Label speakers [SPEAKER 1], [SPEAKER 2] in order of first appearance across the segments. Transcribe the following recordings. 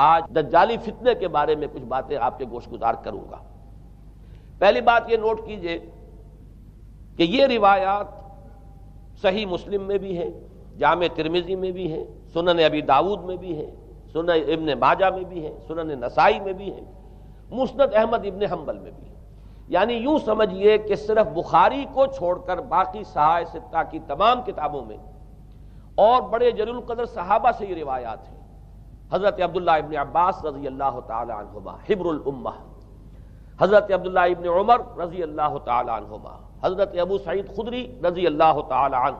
[SPEAKER 1] آج دجالی فتنے کے بارے میں کچھ باتیں آپ کے گوش گزار کروں گا۔ پہلی بات یہ نوٹ کیجئے کہ یہ روایات صحیح مسلم میں بھی ہیں، جامع ترمذی میں بھی ہیں، سنن ابی داؤد میں بھی ہیں، سنن ابن ماجہ میں بھی ہیں، سنن نسائی میں بھی ہیں، مسند احمد ابن حنبل میں بھی ہیں۔ یعنی یوں سمجھیے کہ صرف بخاری کو چھوڑ کر باقی صحاح ستہ کی تمام کتابوں میں اور بڑے جلیل القدر صحابہ سے یہ روایات ہیں۔ حضرت عبداللہ ابن عباس رضی اللہ تعالی عنہما حبر الامہ، حضرت عبداللہ ابن عمر رضی اللہ تعالی عنہما، حضرت ابو سعید خدری رضی اللہ تعالی عنہ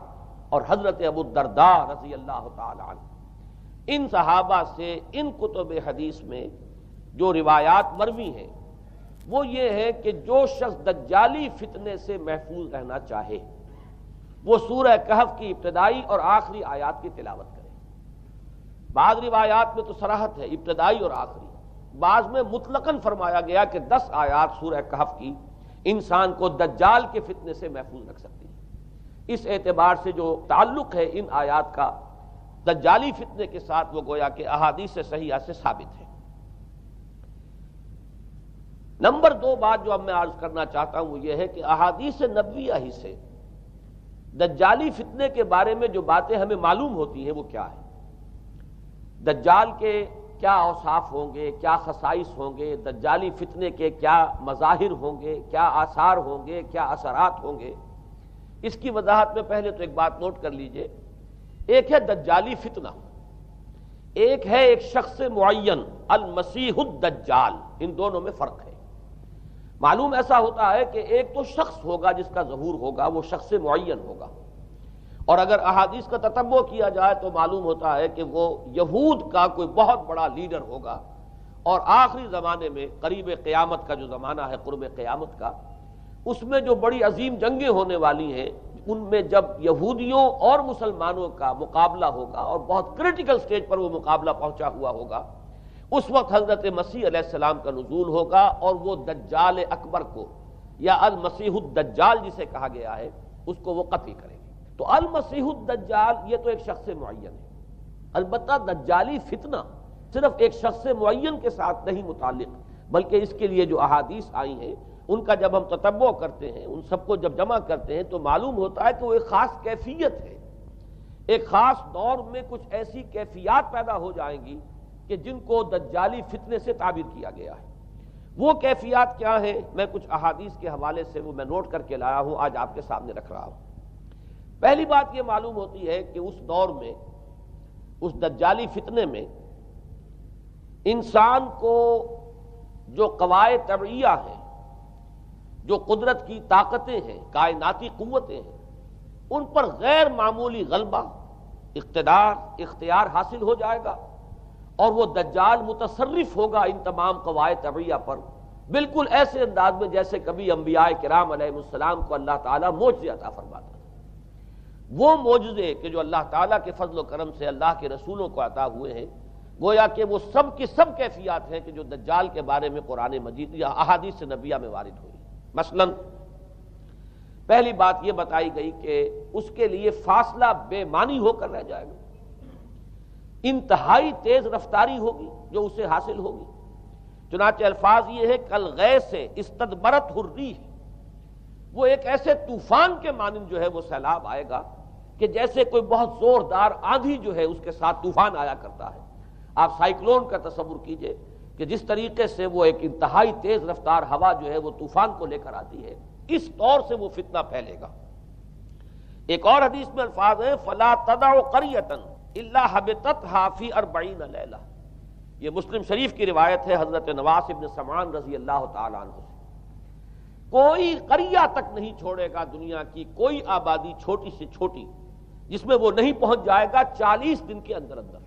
[SPEAKER 1] اور حضرت ابو الدرداء رضی اللہ تعالی عنہ، ان صحابہ سے ان کتب حدیث میں جو روایات مروی ہیں وہ یہ ہے کہ جو شخص دجالی فتنے سے محفوظ رہنا چاہے وہ سورہ کہف کی ابتدائی اور آخری آیات کی تلاوت کرے۔ بعض روایات میں تو صراحت ہے ابتدائی اور آخری، بعض میں مطلقاً فرمایا گیا کہ 10 آیات سورہ کہف کی انسان کو دجال کے فتنے سے محفوظ رکھ سکتی ہے۔ اس اعتبار سے جو تعلق ہے ان آیات کا دجالی فتنے کے ساتھ وہ گویا کہ احادیث صحیحہ سے ثابت ہے۔ نمبر 2 بات جو اب میں عرض کرنا چاہتا ہوں وہ یہ ہے کہ احادیث نبویہ ہی سے دجالی فتنے کے بارے میں جو باتیں ہمیں معلوم ہوتی ہیں وہ کیا ہے، دجال کے کیا اوصاف ہوں گے، کیا خصائص ہوں گے، دجالی فتنے کے کیا مظاہر ہوں گے، کیا آثار ہوں گے، کیا اثرات ہوں گے۔ اس کی وضاحت میں پہلے تو ایک بات نوٹ کر لیجئے، ایک ہے دجالی فتنہ، ایک ہے ایک شخص معین المسیح الدجال، ان دونوں میں فرق ہے۔ معلوم ایسا ہوتا ہے کہ ایک تو شخص ہوگا جس کا ظہور ہوگا، وہ شخص معین ہوگا، اور اگر احادیث کا تتبع کیا جائے تو معلوم ہوتا ہے کہ وہ یہود کا کوئی بہت بڑا لیڈر ہوگا، اور آخری زمانے میں قریب قیامت کا جو زمانہ ہے، قرب قیامت کا، اس میں جو بڑی عظیم جنگیں ہونے والی ہیں، ان میں جب یہودیوں اور مسلمانوں کا مقابلہ ہوگا اور بہت کریٹیکل سٹیج پر وہ مقابلہ پہنچا ہوا ہوگا، اس وقت حضرت مسیح علیہ السلام کا نزول ہوگا اور وہ دجال اکبر کو یا المسیح الدجال جسے کہا گیا ہے اس کو وہ قتل کریں گے۔ تو المسیح الدجال یہ تو ایک شخص معین ہے، البتہ دجالی فتنہ صرف ایک شخص معین کے ساتھ نہیں متعلق، بلکہ اس کے لیے جو احادیث آئی ہیں ان کا جب ہم تتبع کرتے ہیں، ان سب کو جب جمع کرتے ہیں تو معلوم ہوتا ہے کہ وہ ایک خاص کیفیت ہے، ایک خاص دور میں کچھ ایسی کیفیات پیدا ہو جائیں گی کہ جن کو دجالی فتنے سے تعبیر کیا گیا ہے۔ وہ کیفیات کیا ہیں، میں کچھ احادیث کے حوالے سے وہ میں نوٹ کر کے لایا ہوں، آج آپ کے سامنے رکھ رہا ہوں۔ پہلی بات یہ معلوم ہوتی ہے کہ اس دور میں، اس دجالی فتنے میں، انسان کو جو قواعد طبعیہ ہیں، جو قدرت کی طاقتیں ہیں، کائناتی قوتیں ہیں، ان پر غیر معمولی غلبہ، اقتدار، اختیار حاصل ہو جائے گا، اور وہ دجال متصرف ہوگا ان تمام قواعد طبعیہ پر، بالکل ایسے انداز میں جیسے کبھی انبیاء کرام علیہ السلام کو اللہ تعالیٰ معجزے عطا فرماتا تھا۔ وہ معجزے کہ جو اللہ تعالیٰ کے فضل و کرم سے اللہ کے رسولوں کو عطا ہوئے ہیں، گویا کہ وہ سب کی سب کیفیات ہیں کہ جو دجال کے بارے میں قرآن مجید یا احادیث نبویہ میں وارد ہوئی۔ مثلا پہلی بات یہ بتائی گئی کہ اس کے لیے فاصلہ بے معنی ہو کر رہ جائے گا، انتہائی تیز رفتاری ہوگی جو اسے حاصل ہوگی۔ چنانچہ الفاظ یہ ہے کالغیث استدبرت الريح، وہ ایک ایسے طوفان کے مانند جو ہے وہ سیلاب آئے گا کہ جیسے کوئی بہت زوردار آندھی جو ہے اس کے ساتھ طوفان آیا کرتا ہے۔ آپ سائیکلون کا تصور کیجئے کہ جس طریقے سے وہ ایک انتہائی تیز رفتار ہوا جو ہے وہ طوفان کو لے کر آتی ہے، اس طور سے وہ فتنہ پھیلے گا۔ ایک اور حدیث میں الفاظ ہیں فلا تدع قریۃ الا حبطتها فی 40 لیلہ، یہ مسلم شریف کی روایت ہے حضرت نواس ابن سمعان رضی اللہ تعالی عنہ سے۔ کوئی قریہ تک نہیں چھوڑے گا دنیا کی کوئی آبادی چھوٹی سے چھوٹی جس میں وہ نہیں پہنچ جائے گا 40 دن کے اندر اندر۔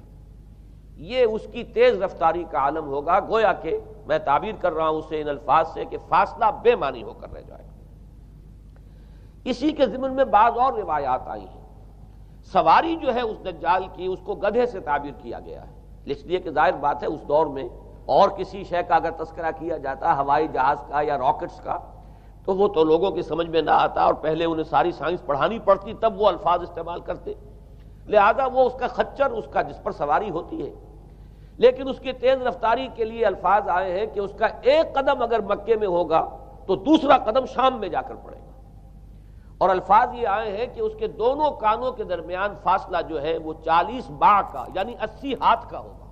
[SPEAKER 1] یہ اس کی تیز رفتاری کا عالم ہوگا، گویا کہ میں تعبیر کر رہا ہوں اسے ان الفاظ سے کہ فاصلہ بے معنی ہو کر رہ جائے گا۔ اسی کے ضمن میں بعض اور روایات آئی ہیں۔ سواری جو ہے اس دجال کی اس کو گدھے سے تعبیر کیا گیا ہے، اس لیے کہ ظاہر بات ہے اس دور میں اور کسی شے کا اگر تذکرہ کیا جاتا ہوائی جہاز کا یا راکٹس کا تو وہ تو لوگوں کی سمجھ میں نہ آتا، اور پہلے انہیں ساری سائنس پڑھانی پڑتی تب وہ الفاظ استعمال کرتے، لہذا وہ اس کا خچر، اس کا جس پر سواری ہوتی ہے۔ لیکن اس کی تیز رفتاری کے لیے الفاظ آئے ہیں کہ اس کا ایک قدم اگر مکے میں ہوگا تو دوسرا قدم شام میں جا کر پڑے گا، اور الفاظ یہ آئے ہیں کہ اس کے دونوں کانوں کے درمیان فاصلہ جو ہے وہ 40 باع کا یعنی 80 ہاتھ کا ہوگا،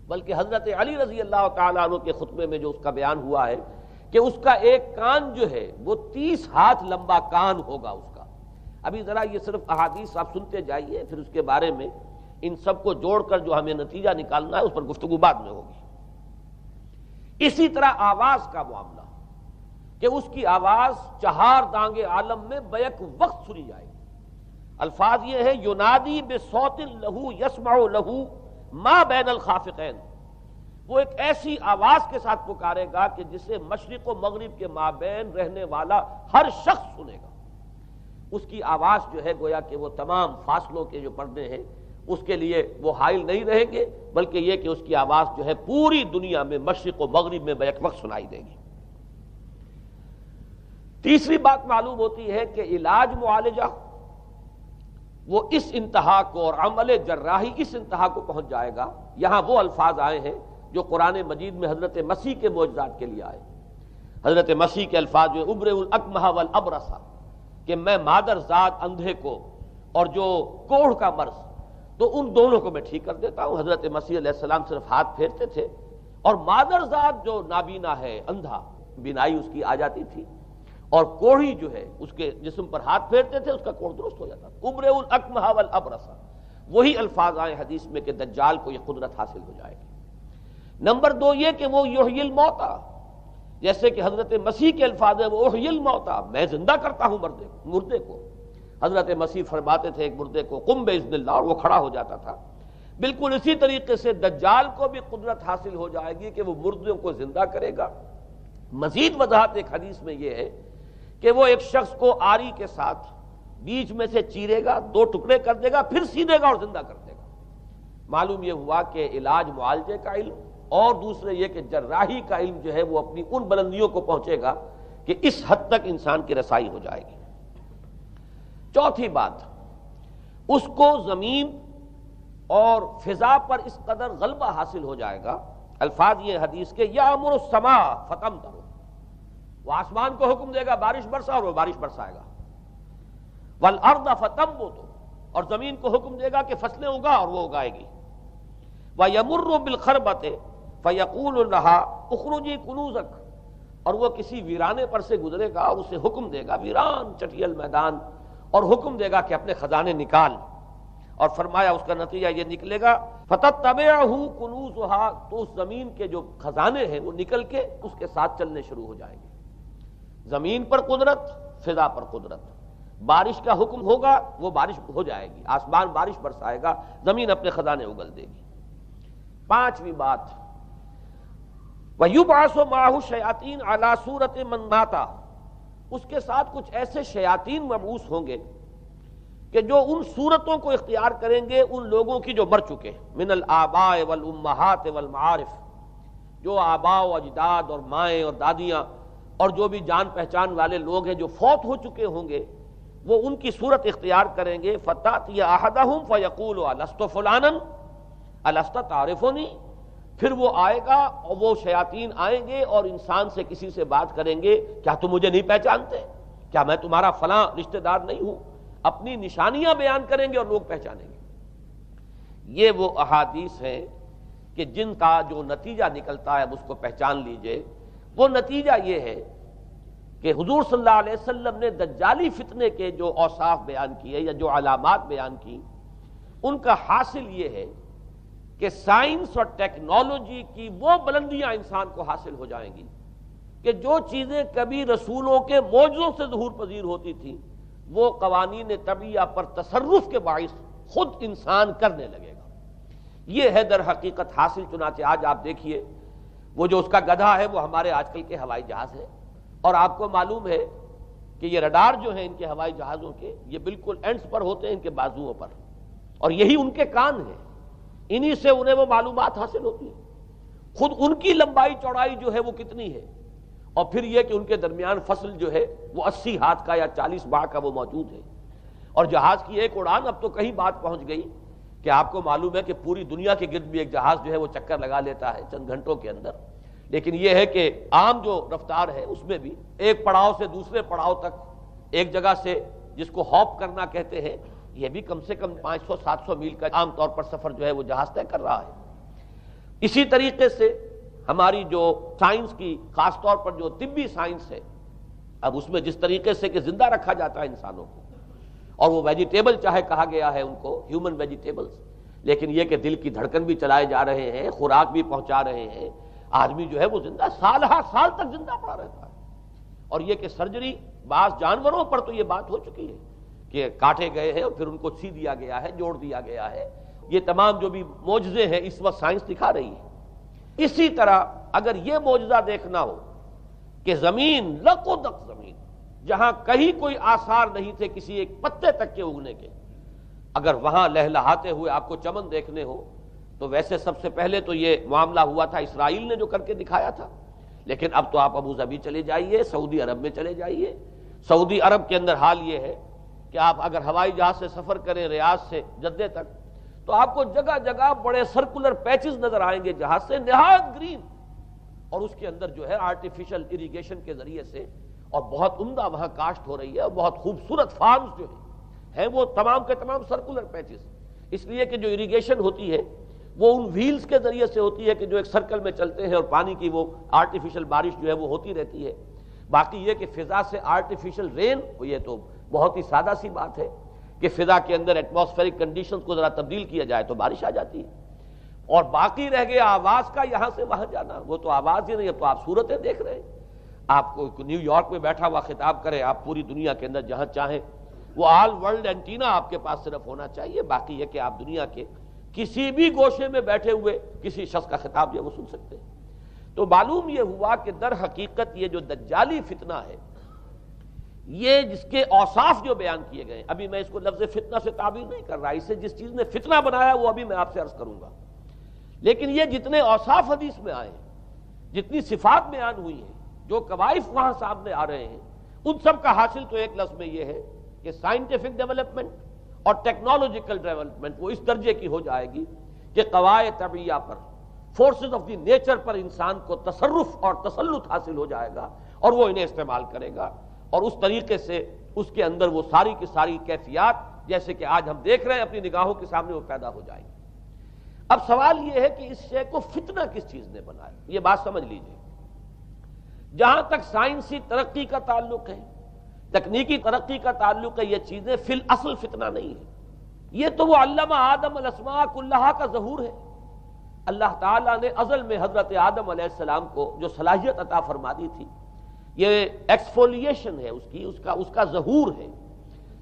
[SPEAKER 1] بلکہ حضرت علی رضی اللہ تعالیٰ عنہ کے خطبے میں جو اس کا بیان ہوا ہے کہ اس کا ایک کان جو ہے وہ 30 ہاتھ لمبا کان ہوگا اس کا۔ ابھی ذرا یہ صرف احادیث آپ سنتے جائیے، پھر اس کے بارے میں ان سب کو جوڑ کر جو ہمیں نتیجہ نکالنا ہے اس پر گفتگو بعد میں ہوگی۔ اسی طرح آواز کا معاملہ کہ اس کی آواز 4 دانگ عالم میں بیک وقت سنی جائے گی۔ الفاظ یہ ہے ینادی بصوت لہو یسمع لہو ما بین الخافقین، وہ ایک ایسی آواز کے ساتھ پکارے گا کہ جسے مشرق و مغرب کے مابین رہنے والا ہر شخص سنے گا۔ اس کی آواز جو ہے گویا کہ وہ تمام فاصلوں کے جو پردے ہیں اس کے لیے وہ حائل نہیں رہیں گے، بلکہ یہ کہ اس کی آواز جو ہے پوری دنیا میں مشرق و مغرب میں بیک وقت سنائی دے گی۔ تیسری بات معلوم ہوتی ہے کہ علاج معالجہ وہ اس انتہا کو اور عمل جراحی اس انتہا کو پہنچ جائے گا۔ یہاں وہ الفاظ آئے ہیں جو قرآن مجید میں حضرت مسیح کے معجزات کے لیے آئے۔ حضرت مسیح کے الفاظ جو ابرئ الاکمہ والابرص، کہ میں مادر ذات اندھے کو اور جو کوڑھ کا مرض تو ان دونوں کو میں ٹھیک کر دیتا ہوں۔ حضرت مسیح علیہ السلام صرف ہاتھ پھیرتے تھے اور مادر ذات جو نابینا ہے، اندھا، بینائی اس کی آ جاتی تھی، اور کوڑھی جو ہے اس کے جسم پر ہاتھ پھیرتے تھے اس کا کوڑھ درست ہو جاتا تھا۔ ابرئ الاکمہ والابرص، وہی الفاظ آئے حدیث میں کہ دجال کو یہ قدرت حاصل ہو جائے گی۔ نمبر 2 یہ کہ وہ یحیی الموتیٰ، جیسے کہ حضرت مسیح کے الفاظ ہیں وہ احیی الموتیٰ، میں زندہ کرتا ہوں مردے کو۔ حضرت مسیح فرماتے تھے ایک مردے کو قم باذن اللہ، اور وہ کھڑا ہو جاتا تھا۔ بالکل اسی طریقے سے دجال کو بھی قدرت حاصل ہو جائے گی کہ وہ مردوں کو زندہ کرے گا۔ مزید وضاحت ایک حدیث میں یہ ہے کہ وہ ایک شخص کو آری کے ساتھ بیچ میں سے چیرے گا، 2 ٹکڑے کر دے گا، پھر سیدھے گا اور زندہ کر دے گا۔ معلوم یہ ہوا کہ علاج معالجے کا علم اور دوسرے یہ کہ جراحی کا علم جو ہے وہ اپنی ان بلندیوں کو پہنچے گا کہ اس حد تک انسان کی رسائی ہو جائے گی۔ چوتھی بات، اس کو زمین اور فضا پر اس قدر غلبہ حاصل ہو جائے گا۔ الفاظ یہ حدیث کے یامر السماء فتمطر، وہ آسمان کو حکم دے گا بارش برسا اور وہ بارش برسائے گا۔ والارض فتنبت، اور زمین کو حکم دے گا کہ فصلیں اگا اور وہ اگائے گی۔ وَيَمُرُّ بِالْخَرْبَةِ فَيَقُولُ لَهَا اخرجی کنوزک، اور وہ کسی ویرانے پر سے گزرے گا اور اسے حکم دے گا، ویران چٹیل میدان، اور حکم دے گا کہ اپنے خزانے نکال، اور فرمایا اس کا نتیجہ یہ نکلے گا فَتَتَّبِعُهُ كُنُوزُهَا، تو اس زمین کے جو خزانے ہیں وہ نکل کے اس کے ساتھ چلنے شروع ہو جائیں گے۔ زمین پر قدرت، فضا پر قدرت، بارش کا حکم ہوگا وہ بارش ہو جائے گی، آسمان بارش برسائے گا، زمین اپنے خزانے اگل دے گی۔ 5ویں بات، وَيُبْعَثُ مَعَهُ الشَّيَاطِينُ عَلَى صُورَةِ مَن مَاتَ، اس کے ساتھ کچھ ایسے شیاطین مبعوث ہوں گے کہ جو ان صورتوں کو اختیار کریں گے ان لوگوں کی جو مر چکے، من الآباء والامہات والمعارف، جو آباء و اجداد اور مائیں اور دادیاں اور جو بھی جان پہچان والے لوگ ہیں جو فوت ہو چکے ہوں گے، وہ ان کی صورت اختیار کریں گے۔ فَتَأْتِيَ أَحَدَهُمْ فَيَقُولُ أَلَسْتُ فُلَانًا أَلَسْتَ تَعْرِفُنِي، پھر وہ آئے گا اور وہ شیاطین آئیں گے اور انسان سے کسی سے بات کریں گے، کیا تم مجھے نہیں پہچانتے؟ کیا میں تمہارا فلاں رشتہ دار نہیں ہوں؟ اپنی نشانیاں بیان کریں گے اور لوگ پہچانیں گے۔ یہ وہ احادیث ہیں کہ جن کا جو نتیجہ نکلتا ہے اب اس کو پہچان لیجئے۔ وہ نتیجہ یہ ہے کہ حضور صلی اللہ علیہ وسلم نے دجالی فتنے کے جو اوصاف بیان کیے یا جو علامات بیان کی، ان کا حاصل یہ ہے کہ سائنس اور ٹیکنالوجی کی وہ بلندیاں انسان کو حاصل ہو جائیں گی کہ جو چیزیں کبھی رسولوں کے معجزوں سے ظہور پذیر ہوتی تھیں وہ قوانین طبیعہ پر تصرف کے باعث خود انسان کرنے لگے گا۔ یہ ہے در حقیقت حاصل۔ چنانچہ آج آپ دیکھیے وہ جو اس کا گدھا ہے وہ ہمارے آج کل کے ہوائی جہاز ہے، اور آپ کو معلوم ہے کہ یہ رڈار جو ہیں ان کے ہوائی جہازوں کے، یہ بالکل اینڈز پر ہوتے ہیں ان کے بازوؤں پر، اور یہی ان کے کان ہیں، انہی سے انہیں وہ معلومات حاصل ہوتی ہیں۔ خود ان کی لمبائی چوڑائی جو ہے وہ کتنی ہے، اور پھر یہ کہ ان کے درمیان فصل جو ہے وہ 80 ہاتھ کا یا 40 باع کا وہ موجود ہے۔ اور جہاز کی ایک اڑان اب تو کہیں بات پہنچ گئی کہ آپ کو معلوم ہے کہ پوری دنیا کے گرد بھی ایک جہاز جو ہے وہ چکر لگا لیتا ہے چند گھنٹوں کے اندر، لیکن یہ ہے کہ عام جو رفتار ہے اس میں بھی ایک پڑاؤ سے دوسرے پڑاؤ تک، ایک جگہ سے جس کو ہاپ کرنا کہتے ہیں، یہ بھی کم سے کم 500-700 میل کا عام طور پر سفر جو ہے وہ جہاز طے کر رہا ہے۔ اسی طریقے سے ہماری جو سائنس کی، خاص طور پر جو طبی سائنس ہے، اب اس میں جس طریقے سے کہ زندہ رکھا جاتا ہے انسانوں کو، اور وہ ویجیٹیبل چاہے کہا گیا ہے ان کو ہیومن ویجیٹیبلز، لیکن یہ کہ دل کی دھڑکن بھی چلائے جا رہے ہیں، خوراک بھی پہنچا رہے ہیں، آدمی جو ہے وہ زندہ سال ہر سال تک زندہ پڑا رہتا ہے۔ اور یہ کہ سرجری بعض جانوروں پر تو یہ بات ہو چکی ہے کہ کاٹے گئے ہیں اور پھر ان کو سی دیا گیا ہے، جوڑ دیا گیا ہے، یہ تمام جو بھی معجزے ہیں اس وقت سائنس دکھا رہی ہے۔ اسی طرح اگر یہ معجزہ دیکھنا ہو کہ زمین لقدق زمین، جہاں کہیں کوئی آثار نہیں تھے کسی ایک پتے تک کے اگنے کے، اگر وہاں لہلہاتے ہوئے آپ کو چمن دیکھنے ہو تو ویسے سب سے پہلے تو یہ معاملہ ہوا تھا اسرائیل نے جو کر کے دکھایا تھا، لیکن اب تو آپ ابو ظبی چلے جائیے، سعودی عرب میں چلے جائیے۔ سعودی عرب کے اندر حال یہ ہے کہ آپ اگر ہوائی جہاز سے سفر کریں ریاض سے جدہ تک تو آپ کو جگہ جگہ بڑے سرکولر پیچز نظر آئیں گے جہاز سے، نہایت گرین، اور اس کے اندر جو ہے آرٹیفیشل اریگیشن کے ذریعے سے، اور بہت عمدہ وہاں کاشت ہو رہی ہے، اور بہت خوبصورت فارمز جو ہیں وہ تمام کے تمام سرکولر پیچز، اس لیے کہ جو اریگیشن ہوتی ہے وہ ان ویلز کے ذریعے سے ہوتی ہے کہ جو ایک سرکل میں چلتے ہیں اور پانی کی وہ آرٹیفیشل بارش جو ہے وہ ہوتی رہتی ہے۔ باقی یہ کہ فضا سے آرٹیفیشل رین، یہ تو بہت ہی سادہ سی بات ہے کہ فضا کے اندر ایٹماسفیرک کنڈیشنز کو ذرا تبدیل کیا جائے تو بارش آ جاتی ہے۔ اور باقی رہ گیا آواز کا یہاں سے وہاں جانا، وہ تو آواز ہی نہیں، اب تو آپ صورتیں دیکھ رہے ہیں۔ آپ کو نیو یارک میں بیٹھا ہوا خطاب کرے، آپ پوری دنیا کے اندر جہاں چاہیں، وہ آل ورلڈ اینٹینا آپ کے پاس صرف ہونا چاہیے، باقی یہ کہ آپ دنیا کے کسی بھی گوشے میں بیٹھے ہوئے کسی شخص کا خطاب جو وہ سن سکتے ہیں۔ تو معلوم یہ ہوا کہ در حقیقت یہ جو دجالی فتنہ ہے، یہ جس کے اوصاف جو بیان کیے گئے، ابھی میں اس کو لفظ فتنہ سے تعبیر نہیں کر رہا، اسے جس چیز نے فتنہ بنایا وہ ابھی میں آپ سے عرض کروں گا، لیکن یہ جتنے اوصاف حدیث میں آئے ہیں، جتنی صفات بیان ہوئی ہیں، جو کوائف وہاں سامنے آ رہے ہیں، ان سب کا حاصل تو ایک لفظ میں یہ ہے کہ سائنٹیفک ڈیولپمنٹ اور ٹیکنالوجیکل ڈیولپمنٹ وہ اس درجے کی ہو جائے گی کہ قواعد طبیعہ پر، فورسز آف دی نیچر پر انسان کو تصرف اور تسلط حاصل ہو جائے گا، اور وہ انہیں استعمال کرے گا، اور اس طریقے سے اس کے اندر وہ ساری کی ساری کیفیات جیسے کہ آج ہم دیکھ رہے ہیں اپنی نگاہوں کے سامنے وہ پیدا ہو جائیں گی۔ اب سوال یہ ہے کہ اس شے کو فتنہ کس چیز نے بنایا، یہ بات سمجھ لیجئے۔ جہاں تک سائنسی ترقی کا تعلق ہے، تکنیکی ترقی کا تعلق ہے، یہ چیزیں فی الاصل فتنہ نہیں ہے، یہ تو وہ علم آدم الاسماء کلہا کا ظہور ہے۔ اللہ تعالیٰ نے ازل میں حضرت آدم علیہ السلام کو جو صلاحیت عطا فرما دی تھی، یہ ایکسفولیشن ہے اس کا ظہور ہے۔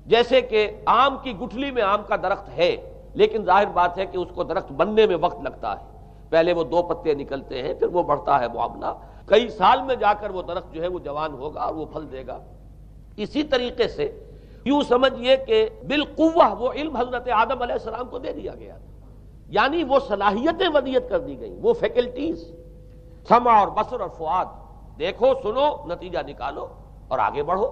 [SPEAKER 1] جیسے کہ آم کی گٹھلی میں آم کا درخت ہے، لیکن ظاہر بات ہے کہ اس کو درخت بننے میں وقت لگتا ہے، پہلے وہ 2 پتے نکلتے ہیں، پھر وہ بڑھتا ہے معاملہ، کئی سال میں جا کر وہ درخت جو ہے وہ جوان ہوگا اور وہ پھل دے گا۔ اسی طریقے سے یوں سمجھیے کہ بالقوہ وہ علم حضرت آدم علیہ السلام کو دے دیا گیا، یعنی وہ صلاحیتیں ودیت کر دی گئیں، وہ فیکلٹیز، سمع اور بصر اور فؤاد، دیکھو سنو نتیجہ نکالو اور آگے بڑھو۔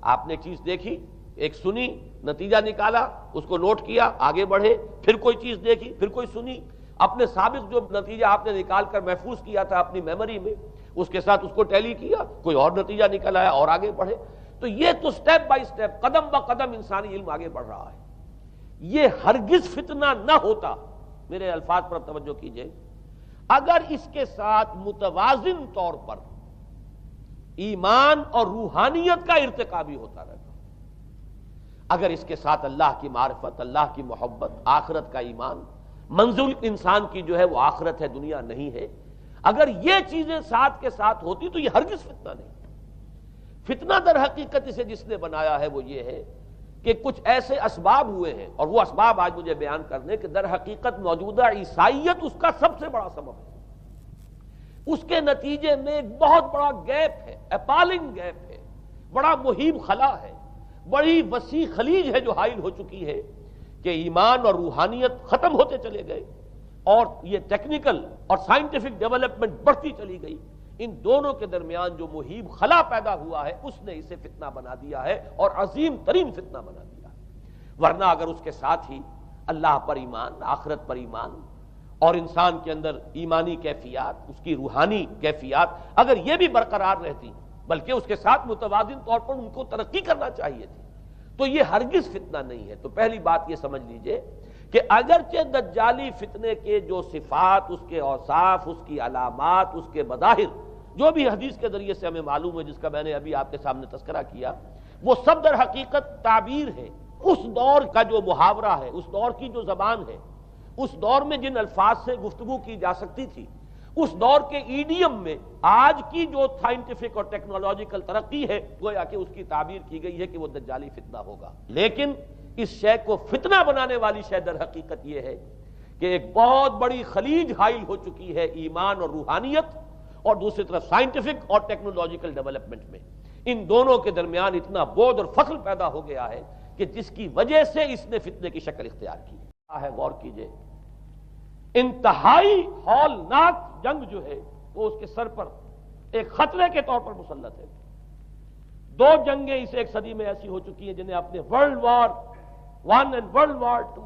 [SPEAKER 1] آپ نے چیز دیکھی، ایک سنی، نتیجہ نکالا، اس کو نوٹ کیا، آگے بڑھے، پھر کوئی چیز دیکھی، پھر کوئی سنی، اپنے سابق جو نتیجہ آپ نے نکال کر محفوظ کیا تھا اپنی میموری میں، اس کے ساتھ اس کو ٹیلی کیا، کوئی اور نتیجہ نکل آیا اور آگے بڑھے۔ تو یہ تو سٹیپ بائی سٹیپ، قدم با قدم انسانی علم آگے بڑھ رہا ہے۔ یہ ہرگز فتنہ نہ ہوتا، میرے الفاظ پر توجہ کیجئے، اگر اس کے ساتھ متوازن طور پر ایمان اور روحانیت کا ارتقا بھی ہوتا رہتا، اگر اس کے ساتھ اللہ کی معرفت، اللہ کی محبت، آخرت کا ایمان، منزل انسان کی جو ہے وہ آخرت ہے، دنیا نہیں ہے، اگر یہ چیزیں ساتھ کے ساتھ ہوتی تو یہ ہرگز فتنہ نہیں۔ فتنہ در حقیقت اسے جس نے بنایا ہے وہ یہ ہے کہ کچھ ایسے اسباب ہوئے ہیں، اور وہ اسباب آج مجھے بیان کرنے کہ در حقیقت موجودہ عیسائیت اس کا سب سے بڑا سبب ہے۔ اس کے نتیجے میں ایک بہت بڑا گیپ ہے، اپالنگ گیپ ہے، بڑا مہیب خلا ہے، بڑی وسیع خلیج ہے جو حائل ہو چکی ہے کہ ایمان اور روحانیت ختم ہوتے چلے گئے، اور یہ ٹیکنیکل اور سائنٹیفک ڈیولپمنٹ بڑھتی چلی گئی۔ ان دونوں کے درمیان جو مہیب خلا پیدا ہوا ہے اس نے اسے فتنہ بنا دیا ہے، اور عظیم ترین فتنہ بنا دیا ہے۔ ورنہ اگر اس کے ساتھ ہی اللہ پر ایمان، آخرت پر ایمان اور انسان کے اندر ایمانی کیفیات، اس کی روحانی کیفیات اگر یہ بھی برقرار رہتی بلکہ اس کے ساتھ متوازن طور پر ان کو ترقی کرنا چاہیے تھی، تو یہ ہرگز فتنہ نہیں ہے۔ تو پہلی بات یہ سمجھ لیجئے کہ اگرچہ دجالی فتنے کے جو صفات، اس کے اوصاف، اس کی علامات، اس کے مظاہر جو بھی حدیث کے ذریعے سے ہمیں معلوم ہے، جس کا میں نے ابھی آپ کے سامنے تذکرہ کیا، وہ سب در حقیقت تعبیر ہے اس دور کا جو محاورہ ہے، اس دور کی جو زبان ہے، اس دور میں جن الفاظ سے گفتگو کی جا سکتی تھی، اس دور کے ایڈیم میں آج کی جو سائنٹیفک اور ٹیکنالوجیکل ترقی ہے گویا کہ اس کی تعبیر کی گئی ہے کہ وہ دجالی فتنہ ہوگا۔ لیکن اس شے کو فتنہ بنانے والی شے در حقیقت یہ ہے کہ ایک بہت بڑی خلیج حائل ہو چکی ہے ایمان اور روحانیت اور دوسری طرف سائنٹیفک اور ٹیکنالوجیکل ڈیولپمنٹ میں، ان دونوں کے درمیان اتنا بعد اور فصل پیدا ہو گیا ہے کہ جس کی وجہ سے اس نے فتنے کی شکل اختیار کی ہے۔ غور کیجئے، انتہائی ہولناک جنگ جو ہے وہ اس کے سر پر ایک خطرے کے طور پر مسلط ہے۔ دو جنگیں اس ایک صدی میں ایسی ہو چکی ہیں جنہیں اپنے ورلڈ وار 1 اور ورلڈ وار 2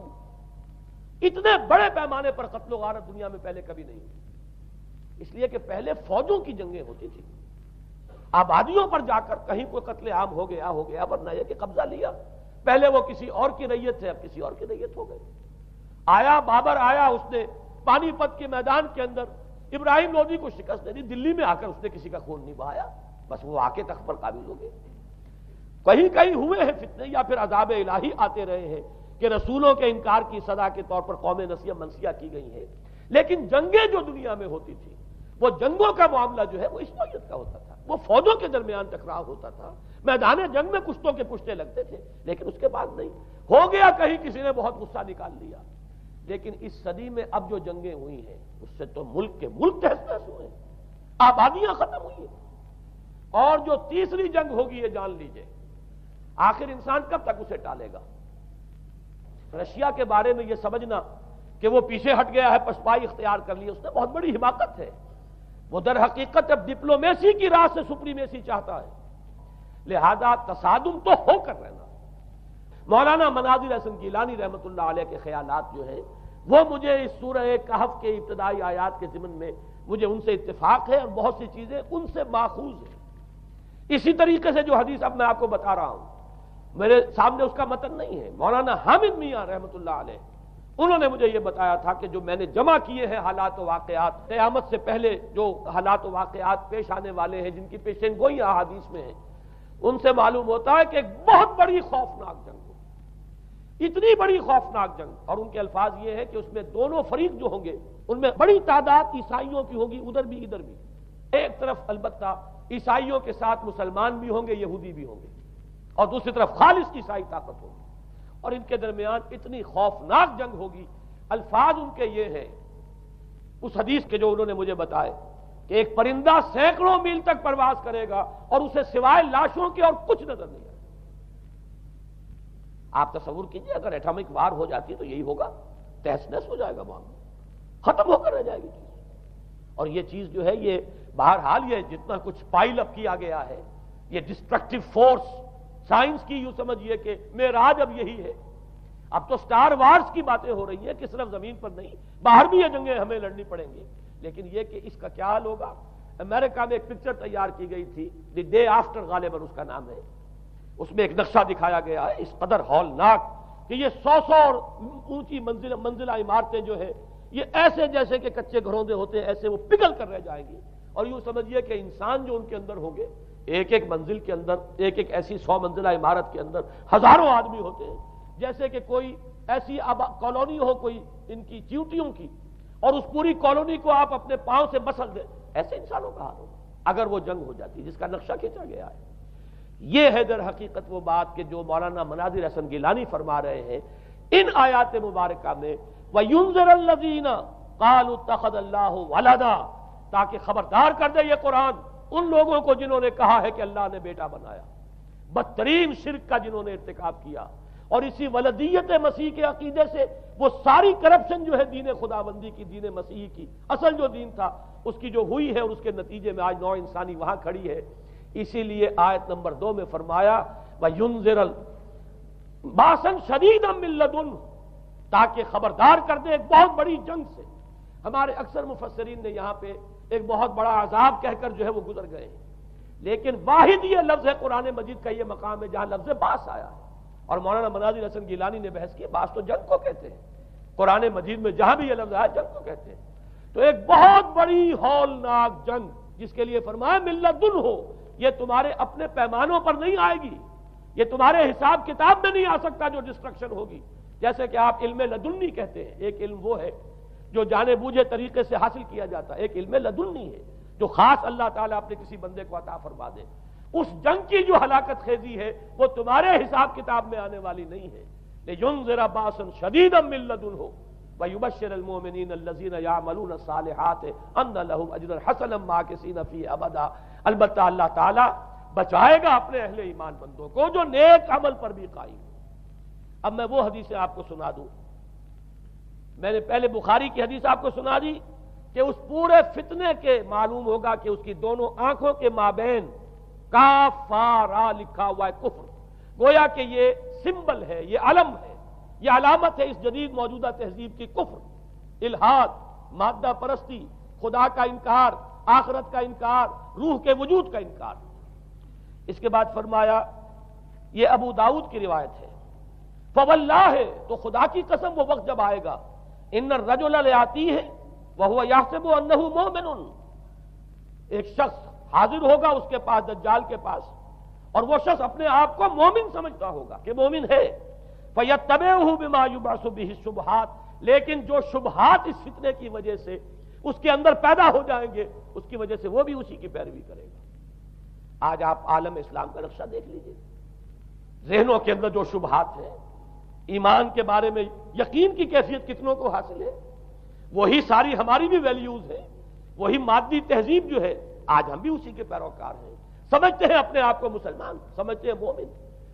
[SPEAKER 1] اتنے بڑے پیمانے پر قتل و غارت دنیا میں پہلے کبھی نہیں ہوئی، اس لیے کہ پہلے فوجوں کی جنگیں ہوتی تھی، آبادیوں پر جا کر کہیں کوئی قتل عام ہو گیا ورنہ یہ کہ قبضہ لیا، پہلے وہ کسی اور کی ریت تھے، اب کسی اور کی ریت ہو گئی۔ آیا بابر آیا، اس نے پانی پت کے میدان کے اندر ابراہیم لودھی کو شکست دے دی، دلی میں آ کر اس نے کسی کا خون نہیں بہایا، بس وہ آ کے تخت پر قابض ہو گئے۔ کہیں کہیں ہوئے ہیں فتنے یا پھر عذاب الہی آتے رہے ہیں کہ رسولوں کے انکار کی سزا کے طور پر قوم نسیہ منسیہ کی گئی ہیں، لیکن جنگیں جو دنیا میں ہوتی تھی وہ جنگوں کا معاملہ جو ہے وہ اس نوعیت کا ہوتا تھا، وہ فوجوں کے درمیان ٹکراؤ ہوتا تھا، میدان جنگ میں کشتوں کے پشتے لگتے تھے، لیکن اس کے بعد نہیں ہو گیا، کہیں کسی نے بہت غصہ نکال لیا۔ لیکن اس صدی میں اب جو جنگیں ہوئی ہیں اس سے تو ملک کے ملک تہس نہس ہوئے ہیں، آبادیاں ختم ہوئی ہیں، اور جو تیسری جنگ ہوگی یہ جان لیجئے آخر انسان کب تک اسے ٹالے گا۔ رشیا کے بارے میں یہ سمجھنا کہ وہ پیچھے ہٹ گیا ہے، پشپائی اختیار کر لی، اس نے بہت بڑی حماقت ہے۔ وہ در حقیقت اب ڈپلومیسی کی راہ سے سپریمیسی چاہتا ہے، لہذا تصادم تو ہو کر رہنا۔ مولانا مناظر حسن گیلانی رحمۃ اللہ علیہ کے خیالات جو ہیں وہ مجھے اس سورہ کہف کے ابتدائی آیات کے ضمن میں مجھے ان سے اتفاق ہے اور بہت سی چیزیں ان سے ماخوذ ہیں۔ اسی طریقے سے جو حدیث اب میں آپ کو بتا رہا ہوں میرے سامنے اس کا متن نہیں ہے، مولانا حامد میاں رحمۃ اللہ علیہ انہوں نے مجھے یہ بتایا تھا کہ جو میں نے جمع کیے ہیں حالات و واقعات، قیامت سے پہلے جو حالات و واقعات پیش آنے والے ہیں جن کی پیشین گوئی احادیث میں ہیں، ان سے معلوم ہوتا ہے کہ ایک بہت بڑی خوفناک جنگ ہو، اتنی بڑی خوفناک جنگ، اور ان کے الفاظ یہ ہے کہ اس میں دونوں فریق جو ہوں گے ان میں بڑی تعداد عیسائیوں کی ہوگی، ادھر بھی ادھر بھی، ایک طرف البتہ عیسائیوں کے ساتھ مسلمان بھی ہوں گے، یہودی بھی ہوں گے، اور دوسری طرف خالص عیسائی طاقت ہوگی، اور ان کے درمیان اتنی خوفناک جنگ ہوگی۔ الفاظ ان کے یہ ہیں اس حدیث کے جو انہوں نے مجھے بتائے کہ ایک پرندہ سینکڑوں میل تک پرواز کرے گا اور اسے سوائے لاشوں کے اور کچھ نظر نہیں آئے۔ آپ تصور کیجئے اگر ایٹامک وار ہو جاتی ہے تو یہی ہوگا، تہس نہس ہو جائے گا معاملہ، ختم ہو کر رہ جائے گی چیز۔ اور یہ چیز جو ہے یہ بہرحال یہ جتنا کچھ پائل اپ کیا گیا ہے، یہ ڈسٹرکٹیو فورس سائنس کی یوں سمجھیے کہ معراج اب یہی ہے۔ اب تو سٹار وارز کی باتیں ہو رہی ہیں کہ صرف زمین پر نہیں، باہر بھی یہ جنگیں ہمیں لڑنی پڑیں گی، لیکن یہ کہ اس کا کیا حال ہوگا۔ امریکہ میں ایک پکچر تیار کی گئی تھی، دی ڈے آفٹر غالباً اس کا نام ہے، اس میں ایک نقشہ دکھایا گیا ہے اس قدر ہولناک کہ یہ 100 اور اونچی منزلہ عمارتیں جو ہے یہ ایسے جیسے کہ کچے گھروندے ہوتے ہیں ایسے وہ پگھل کر رہ جائیں گی، اور یوں سمجھیے کہ انسان جو ان کے اندر ہوں گے، ایک ایک منزل کے اندر، ایک ایک ایسی 100 منزلہ عمارت کے اندر ہزاروں آدمی ہوتے ہیں، جیسے کہ کوئی ایسی کالونی ہو کوئی ان کی چیونٹیوں کی، اور اس پوری کالونی کو آپ اپنے پاؤں سے مسل دیں، ایسے انسانوں کا حال ہوگا اگر وہ جنگ ہو جاتی جس کا نقشہ کھینچا گیا ہے۔ یہ ہے در حقیقت وہ بات کہ جو مولانا مناظر حسن گیلانی فرما رہے ہیں ان آیات مبارکہ میں، وَيُنذِرَ الَّذِينَ قَالُوا اتَّخَذَ اللَّهُ وَلَدًا، تاکہ خبردار کر دے یہ قرآن ان لوگوں کو جنہوں نے کہا ہے کہ اللہ نے بیٹا بنایا، بدترین شرک کا جنہوں نے ارتکاب کیا، اور اسی ولدیت مسیح کے عقیدے سے وہ ساری کرپشن جو ہے دین خداوندی کی، دین مسیحی کی اصل جو دین تھا اس کی جو ہوئی ہے، اور اس کے نتیجے میں آج نوع انسانی وہاں کھڑی ہے۔ اسی لیے آیت نمبر 2 میں فرمایا وَيُنذِرَ بَأْسًا شَدِيدًا مِّن لَّدُنْهُ، تاکہ خبردار کر دے ایک بہت بڑی جنگ سے۔ ہمارے اکثر مفسرین نے یہاں پہ ایک بہت بڑا عذاب کہہ کر جو ہے وہ گزر گئے ہیں، لیکن واحد یہ لفظ ہے قرآن مجید کا یہ مقام ہے جہاں لفظ باس آیا ہے، اور مولانا مناظر حسن گیلانی نے بحث کی باس تو جنگ کو کہتے ہیں، قرآن مجید میں جہاں بھی یہ لفظ آیا جنگ کو کہتے ہیں۔ تو ایک بہت بڑی ہولناک جنگ جس کے لیے فرمایا من لدن ہو، یہ تمہارے اپنے پیمانوں پر نہیں آئے گی، یہ تمہارے حساب کتاب میں نہیں آ سکتا جو ڈسٹرکشن ہوگی۔ جیسے کہ آپ علم لدنی کہتے ہیں، ایک علم وہ ہے جو جانے بوجھے طریقے سے حاصل کیا جاتا ہے، ایک علم لدنی ہے جو خاص اللہ تعالیٰ اپنے کسی بندے کو عطا فرما دے۔ اس جنگ کی جو ہلاکت خیزی ہے وہ تمہارے حساب کتاب میں آنے والی نہیں ہے۔ لِيُنذِرَ بَأْسًا شَدِيدًا مِّن لَّدُنْهُ وَيُبَشِّرَ الْمُؤْمِنِينَ الَّذِينَ يَعْمَلُونَ الصَّالِحَاتِ أَنَّ لَهُمْ أَجْرًا حَسَنًا مَّاكِثِينَ فِيهِ أَبَدًا۔ البتہ اللہ تعالیٰ بچائے گا اپنے اہل ایمان بندوں کو جو نیک عمل پر بھی قائم ہو۔ اب میں وہ حدیثیں آپ کو سنا دوں، میں نے پہلے بخاری کی حدیث آپ کو سنا دی کہ اس پورے فتنے کے معلوم ہوگا کہ اس کی دونوں آنکھوں کے مابین کافارا لکھا ہوا ہے کفر، گویا کہ یہ سمبل ہے، یہ علم ہے، یہ علامت ہے اس جدید موجودہ تہذیب کی کفر، الحاد، مادہ پرستی، خدا کا انکار، آخرت کا انکار، روح کے وجود کا انکار۔ اس کے بعد فرمایا یہ ابو داؤد کی روایت ہے، فواللہ ہے تو خدا کی قسم وہ وقت جب آئے گا، ان الرجل لیاتیہ وہو یحسب انہ مومن، ایک شخص حاضر ہوگا اس کے پاس، دجال کے پاس، اور وہ شخص اپنے آپ کو مومن سمجھتا ہوگا کہ مومن ہے، فیتبعہ بما یبعث بہ الشبہات، لیکن جو شبہات اس فتنے کی وجہ سے اس کے اندر پیدا ہو جائیں گے اس کی وجہ سے وہ بھی اسی کی پیروی کرے گا۔ آج آپ عالم اسلام کا نقشہ دیکھ لیجئے، ذہنوں کے اندر جو شبہات ہیں، ایمان کے بارے میں یقین کی کیفیت کتنوں کو حاصل ہے، وہی ساری ہماری بھی ویلیوز ہیں، وہی مادی تہذیب جو ہے، آج ہم بھی اسی کے پیروکار ہیں، سمجھتے ہیں اپنے آپ کو مسلمان، سمجھتے ہیں مومن،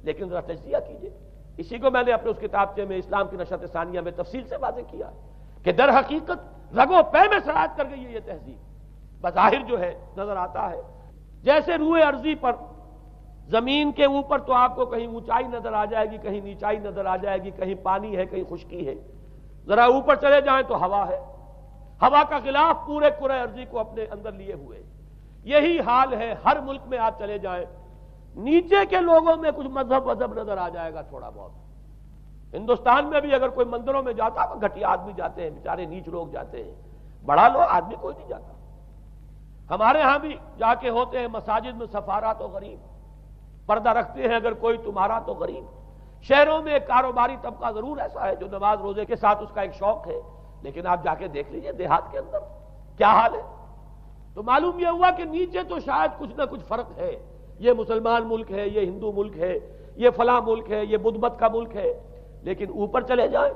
[SPEAKER 1] لیکن ذرا تجزیہ کیجئے۔ اسی کو میں نے اپنے اس کتابچے میں اسلام کی نشرت ثانیہ میں تفصیل سے واضح کیا ہے کہ در حقیقت رگ و پے میں سرایت کر گئی ہے یہ تہذیب، بظاہر جو ہے نظر آتا ہے جیسے روئے ارضی پر، زمین کے اوپر تو آپ کو کہیں اونچائی نظر آ جائے گی، کہیں نیچائی نظر آ جائے گی، کہیں پانی ہے، کہیں خشکی ہے، ذرا اوپر چلے جائیں تو ہوا ہے، ہوا کا غلاف پورے کرۂ ارضی کو اپنے اندر لیے ہوئے۔ یہی حال ہے ہر ملک میں آپ چلے جائیں، نیچے کے لوگوں میں کچھ مذہب نظر آ جائے گا تھوڑا بہت۔ ہندوستان میں بھی اگر کوئی مندروں میں جاتا تو گھٹیا آدمی جاتے ہیں، بیچارے نیچ لوگ جاتے ہیں، بڑا لوگ آدمی کوئی نہیں جاتا۔ ہمارے ہاں بھی جا کے ہوتے ہیں مساجد میں سفارا تو غریب، پردہ رکھتے ہیں اگر کوئی تمہارا تو غریب۔ شہروں میں ایک کاروباری طبقہ ضرور ایسا ہے جو نماز روزے کے ساتھ اس کا ایک شوق ہے، لیکن آپ جا کے دیکھ لیجئے دیہات کے اندر کیا حال ہے۔ تو معلوم یہ ہوا کہ نیچے تو شاید کچھ نہ کچھ فرق ہے، یہ مسلمان ملک ہے، یہ ہندو ملک ہے، یہ فلاں ملک ہے، یہ بدھ مت کا ملک ہے، لیکن اوپر چلے جائیں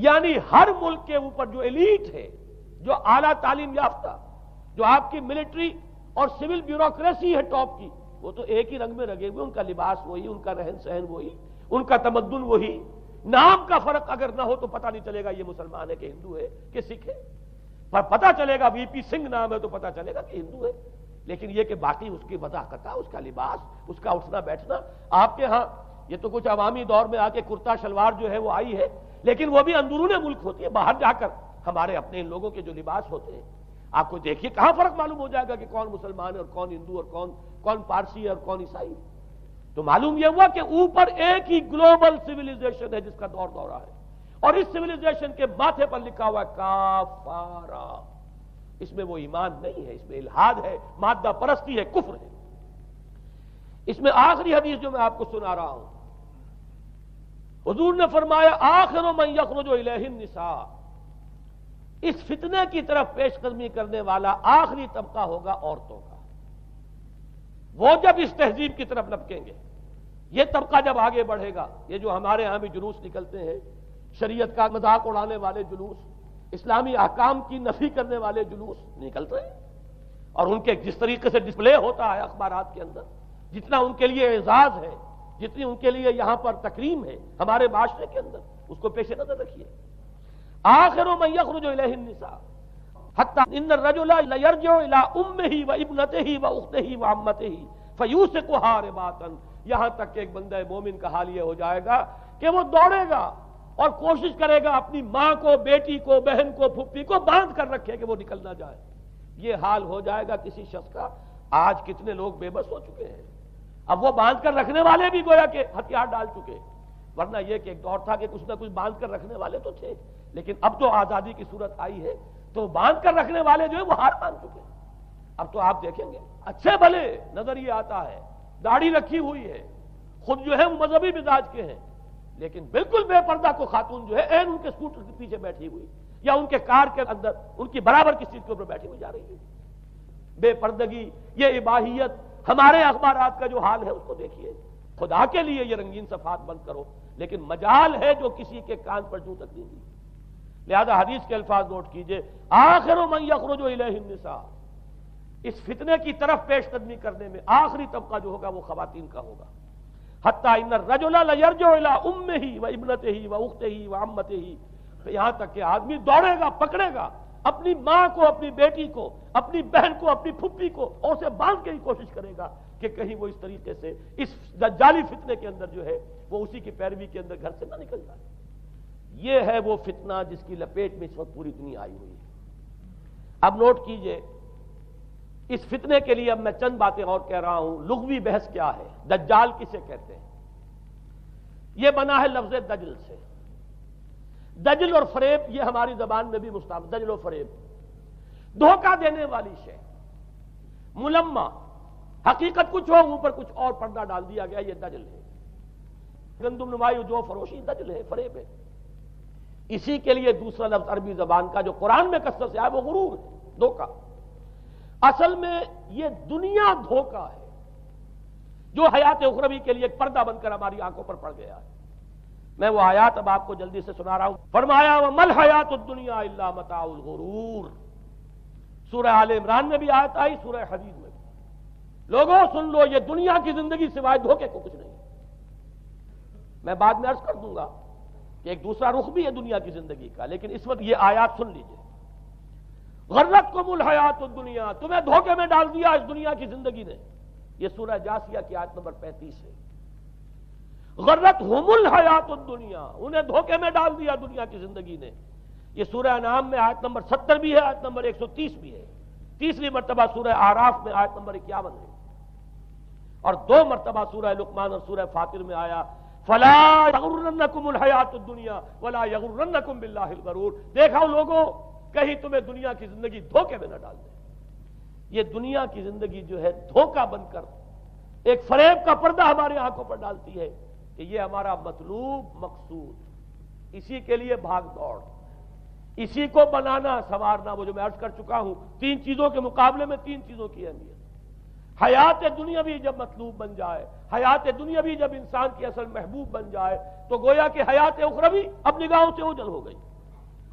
[SPEAKER 1] یعنی ہر ملک کے اوپر جو ایلیٹ ہے، جو اعلیٰ تعلیم یافتہ، جو آپ کی ملٹری اور سول بیوروکریسی ہے ٹاپ کی، وہ تو ایک ہی رنگ میں رگے ہوئے، ان کا لباس وہی، ان کا رہن سہن وہی، ان کا تمدن وہی، نام کا فرق اگر نہ ہو تو پتہ نہیں چلے گا یہ مسلمان ہے کہ ہندو ہے کہ سکھ ہے، پر پتہ چلے گا وی پی سنگھ نام ہے تو پتہ چلے گا کہ ہندو ہے، لیکن یہ کہ باقی اس کی وضاحت، اس کا لباس، اس کا اٹھنا بیٹھنا، آپ کے ہاں یہ تو کچھ عوامی دور میں آ کے کرتا شلوار جو ہے وہ آئی ہے، لیکن وہ بھی اندرون ملک ہوتی ہے، باہر جا کر ہمارے اپنے ان لوگوں کے جو لباس ہوتے ہیں آپ کو دیکھیے کہاں فرق معلوم ہو جائے گا کہ کون مسلمان ہے اور کون ہندو اور کون پارسی ہے اور کون عیسائی۔ تو معلوم یہ ہوا کہ اوپر ایک ہی گلوبل سویلائزیشن ہے جس کا دور دورہ ہے، اور اس سویلائزیشن کے ماتھے پر لکھا ہوا ہے کافارا، اس میں وہ ایمان نہیں ہے، اس میں الحاد ہے، مادہ پرستی ہے، کفر ہے۔ اس میں آخری حدیث جو میں آپ کو سنا رہا ہوں، حضور نے فرمایا آخر من یخرج الیہ النساء، اس فتنے کی طرف پیش قدمی کرنے والا آخری طبقہ ہوگا عورتوں کا، وہ جب اس تہذیب کی طرف لپکیں گے، یہ طبقہ جب آگے بڑھے گا، یہ جو ہمارے ہاں بھی جلوس نکلتے ہیں، شریعت کا مذاق اڑانے والے جلوس، اسلامی احکام کی نفی کرنے والے جلوس نکلتے ہیں، اور ان کے جس طریقے سے ڈسپلے ہوتا ہے اخبارات کے اندر، جتنا ان کے لیے اعزاز ہے، جتنی ان کے لیے یہاں پر تکریم ہے ہمارے معاشرے کے اندر، اس کو پیش نظر رکھیے۔ آخر من یخرج الیہ النساء حتی ان الرجل لیرجع الی امہ و ابنتہ و اختہ و عمتہ فیوثقها رباطا، یہاں تک کہ ایک بندہ مومن کا حال یہ ہو جائے گا کہ وہ دوڑے گا اور کوشش کرے گا اپنی ماں کو، بیٹی کو، بہن کو، پھپھی کو باندھ کر رکھے کہ وہ نکل نہ جائے۔ یہ حال ہو جائے گا کسی شخص کا۔ آج کتنے لوگ بے بس ہو چکے ہیں، اب وہ باندھ کر رکھنے والے بھی گویا کہ ہتھیار ڈال چکے، ورنہ یہ کہ ایک دور تھا کہ کچھ نہ کچھ باندھ کر رکھنے والے تو تھے، لیکن اب تو آزادی کی صورت آئی ہے تو باندھ کر رکھنے والے جو ہے وہ ہار مان چکے۔ اب تو آپ دیکھیں گے اچھے بھلے نظر یہ آتا ہے، داڑھی رکھی ہوئی ہے، خود جو ہے وہ مذہبی مزاج کے ہیں، لیکن بالکل بے پردہ کو خاتون جو ہے این ان کے سکوٹر کے پیچھے بیٹھی ہوئی یا ان کے کار کے اندر ان کی برابر کی سیٹ کے اوپر بیٹھی ہوئی جا رہی ہے۔ بے پردگی، یہ اباحیت، ہمارے اخبارات کا جو حال ہے اس کو دیکھیے۔ خدا کے لیے یہ رنگین صفحات بند کرو، لیکن مجال ہے جو کسی کے کان پر جوں تک نہیں دی۔ لہذا حدیث کے الفاظ نوٹ کیجئے، آخر من یخرج الیہ النساء، اس فتنے کی طرف پیش قدمی کرنے میں آخری طبقہ جو ہوگا وہ خواتین کا ہوگا۔ حتی ان الرجل لیرجع الی امہ و ابنتہ و اختہ و عمتہ، یہاں تک کہ آدمی دوڑے گا، پکڑے گا اپنی ماں کو، اپنی بیٹی کو، اپنی بہن کو، اپنی پھپھی کو، اور اسے باندھ کے ہی کوشش کرے گا کہ کہیں وہ اس طریقے سے اس دجالی فتنے کے اندر جو ہے وہ اسی کی پیروی کے اندر گھر سے نہ نکل جائے۔ یہ ہے وہ فتنہ جس کی لپیٹ میں اس وقت پوری دنیا آئی ہوئی ہے۔ اب نوٹ کیجئے، اس فتنے کے لیے اب میں چند باتیں اور کہہ رہا ہوں۔ لغوی بحث کیا ہے؟ دجال کسے کہتے ہیں؟ یہ بنا ہے لفظ دجل سے۔ دجل اور فریب یہ ہماری زبان میں بھی مستعمل، دجل و فریب، دھوکہ دینے والی شے، ملمہ، حقیقت کچھ ہو اوپر کچھ اور پردہ ڈال دیا گیا، یہ دجل ہے۔ گندم نمائی جو فروشی دجل ہے، فریب ہے۔ اسی کے لیے دوسرا لفظ عربی زبان کا جو قرآن میں کثرت سے آیا وہ غرور ہے، دھوکہ۔ اصل میں یہ دنیا دھوکہ ہے جو حیات اخروی کے لیے ایک پردہ بن کر ہماری آنکھوں پر پڑ گیا ہے۔ میں وہ آیات اب آپ کو جلدی سے سنا رہا ہوں۔ فرمایا وَمَا الْحَيَاةُ الدُّنْيَا إِلَّا مَتَاعُ الْغُرُورِ، سورہ آل عمران میں بھی آیت آئی، سورہ حدید میں بھی۔ لوگوں سن لو، یہ دنیا کی زندگی سوائے دھوکے کو کچھ نہیں۔ میں بعد میں عرض کر دوں گا کہ ایک دوسرا رخ بھی ہے دنیا کی زندگی کا، لیکن اس وقت یہ آیات سن لیجئے۔ غرتکم الحیات الدنیا، تمہیں دھوکے میں ڈال دیا اس دنیا کی زندگی نے، یہ سورہ جاثیہ کی آیت نمبر 35 ہے۔ غرتہم الحیات الدنیا، انہیں دھوکے میں ڈال دیا دنیا کی زندگی نے، یہ سورہ انعام میں آیت نمبر 70 بھی ہے، آیت نمبر 130 بھی ہے۔ تیسری مرتبہ سورہ اعراف میں آیت نمبر 51 ہے، اور 2 مرتبہ سورہ لقمان اور سورہ فاطر میں آیا فَلَا يَغُرَّنَّكُمُ الْحَيَاةُ الدُّنْيَا وَلَا يَغُرَّنَّكُمْ بِاللَّهِ الْغَرُورُ۔ دیکھو لوگوں، کہیں تمہیں دنیا کی زندگی دھوکے میں نہ ڈال دے۔ یہ دنیا کی زندگی جو ہے دھوکہ بن کر ایک فریب کا پردہ ہمارے آنکھوں پر ڈالتی ہے کہ یہ ہمارا مطلوب مقصود، اسی کے لیے بھاگ دوڑ، اسی کو بنانا سنوارنا۔ وہ جو میں عرض کر چکا ہوں، 3 چیزوں کے مقابلے میں 3 چیزوں کی اہمیت۔ حیات دنیاوی جب مطلوب بن جائے، حیات دنیاوی جب انسان کی اصل محبوب بن جائے، تو گویا کہ حیات اخروی اب نگاہوں سے اوجھل ہو گئی،